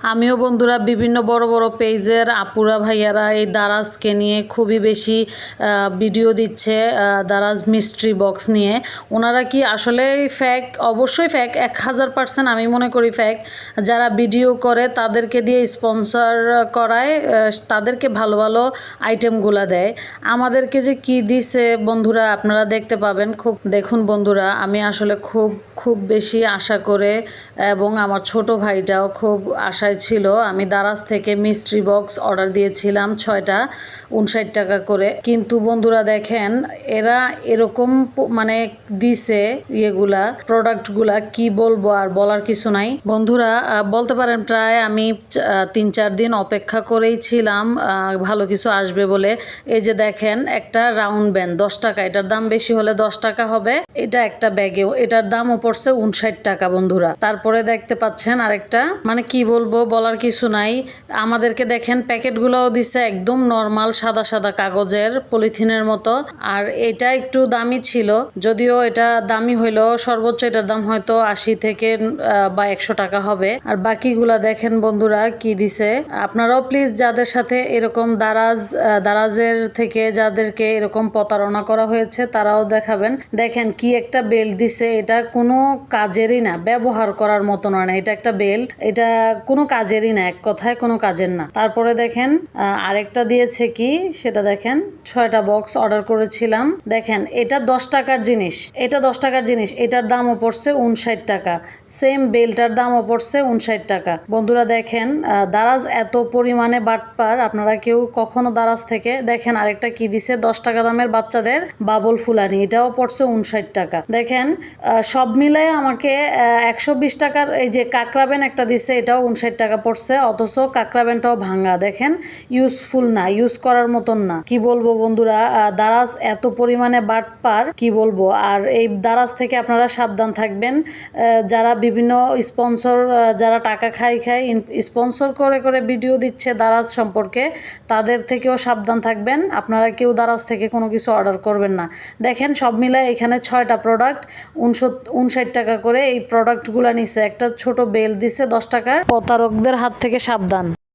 আমিও বন্ধুরা বিভিন্ন বড় বড় পেজের আপুরা ভাইয়ারা এই দারাজকে নিয়ে খুবই বেশি ভিডিও দিচ্ছে। দারাজ মিস্ট্রি বক্স নিয়ে ওনারা কি আসলে ফ্যাক? অবশ্যই ফ্যাক, 1000% আমি মনে করি ফ্যাক। যারা ভিডিও করে তাদেরকে দিয়ে স্পন্সর করায়, তাদেরকে ভালো ভালো আইটেমগুলো দেয়। আমাদেরকে যে কি দিছে বন্ধুরা আপনারা দেখতে পাবেন। দেখুন বন্ধুরা, আমি আসলে খুব বেশি আশা করে, এবং আমার ছোট ভাইটাও খুব আশায় ছিল। আমি দারাজ থেকে মিস্ট্রি বক্স অর্ডার দিয়েছিলাম 6টা, 59 টাকা করে। কিন্তু বন্ধুরা দেখেন এরা এরকম মানে দিছে ইয়েগুলা, প্রোডাক্টগুলা, কি বলবো আর বলার কিছু নাই বন্ধুরা। বলতে পারেন প্রায় আমি 3-4 দিন অপেক্ষা করেই ছিলাম ভালো কিছু আসবে বলে। এই যে দেখেন একটা রাউন্ড ব্যান্ড 10 টাকা, এটার দাম বেশি হলে 10 টাকা হবে। এটা একটা ব্যাগেও, এটার দামও পড়ছে 59 টাকা বন্ধুরা। তারপরে দেখতে পাচ্ছেন আরেকটা, মানে কি বলবো বলার কিছু নাই। আমাদেরকে দেখেন প্যাকেটগুলোও দিছে একদম নর্মাল সাদা সাদা কাগজের পলিথিনের মতো। আর এটা একটু দামি ছিল, যদিও এটা দামি হইলো সর্বোচ্চ এটার দাম হয়তো 80 থেকে বা 100 টাকা হবে। আর বাকিগুলা দেখেন বন্ধুরা কি দিছে। আপনারাও প্লিজ যাদের সাথে এরকম দারাজের থেকে যাদেরকে এরকম প্রতারণা করা হয়েছে তারাও দেখাবেন। দেখেন কি একটা বেল্ট দিছে, এটা কোনো কাজেরই না, ব্যবহার করার মতো নয় না। এটা একটা বেল্ট, এটা কোনো কাজেরই না, এক কথায় কোনো কাজের না। তারপরে দেখেন আরেকটা দিয়েছে কি সেটা দেখেন, 6টা বক্স অর্ডার করেছিলাম। দেখেন এটা 10 টাকার জিনিস, এটা 10 টাকার জিনিস, এটার দামও পড়ছে 59 টাকা। সেম বেল্টার দামও পড়ছে 59 টাকা। বন্ধুরা দেখেন দারাজ এত পরিমাণে বাটপার, আপনারা কেউ কখনো দারাজ থেকে দেখেন। আরেকটা কি দিছে, 10 টাকা দামের বাচ্চাদের বাবল ফুলানি, এটাও পড়ছে 59 টাকা। দেখেন সব মিলে আমাকে 120 টাকার এই যে কাকরাবেন একটা দিছে, এটাও 59 টাকা পড়ছে, অথচ কাকরাবেনটাও ভাঙা। দেখেন ইউজফুল না, ইউজ করার মতন না। কি বলবো বন্ধুরা, দারাজ এত পরিমাণে বাটপার কি বলবো। আর এই দারাজ থেকে আপনারা সাবধান থাকবেন। যারা বিভিন্ন স্পন্সর, যারা টাকা খাই স্পন্সর করে ভিডিও দিচ্ছে দারাজ সম্পর্কে, তাদের থেকেও সাবধান থাকবেন। আপনারা কেউ দারাজ থেকে কোনো কিছু অর্ডার করবেন না। দেখেন সব মিলায় এখানে 6টা প্রোডাক্ট 59 টাকা করে এই প্রোডাক্টগুলো নিছে। একটা ছোট বেল দিছে 10 টাকার। প্রতারকদের হাত থেকে সাবধান।